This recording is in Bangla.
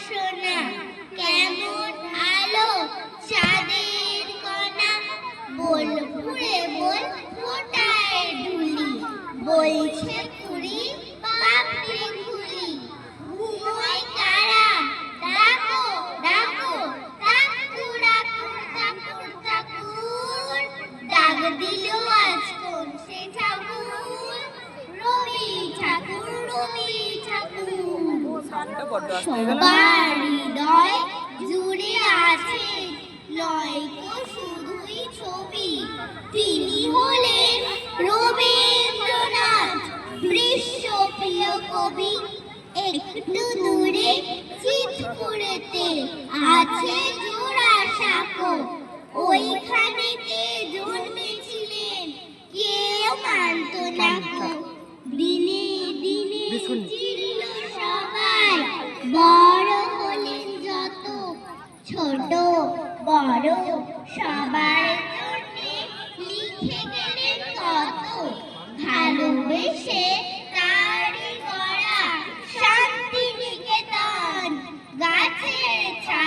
সোনা, কেমন আলো চাঁদের কণা, বল ফুরে বল ফোটায় ঢুলি, বলছে কুড়ি পাপড়ি খুলি, ঘুমোয় কারা ডাকো ডাকো, ঠাকুর ঠাকুর ঠাকুর ঠাকুর, ডাক দিল আজ কোন সে ঠাকুর, রবি ঠাকুর রবি ঠাকুর। সবার হৃদয় জুড়ে আছে নয়তো শুধুই ছবি, তিনি হলেন রবীন্দ্রনাথ, বিশ্বপ্রিয় কবি। একটু দূরে চিৎপুরেতে আছে জোড়াসাঁকো, ওইখানেতে জন্মেছিলেন কেউ মানত না কো। দিনে দিনে চিরল সবাই, বড় হলেন যত, ছোট বড় সবার জন্যে লিখে গেলেন কত। ভালোবেসে তারি গড়া শান্তিনিকেতন, গাছের ছায়া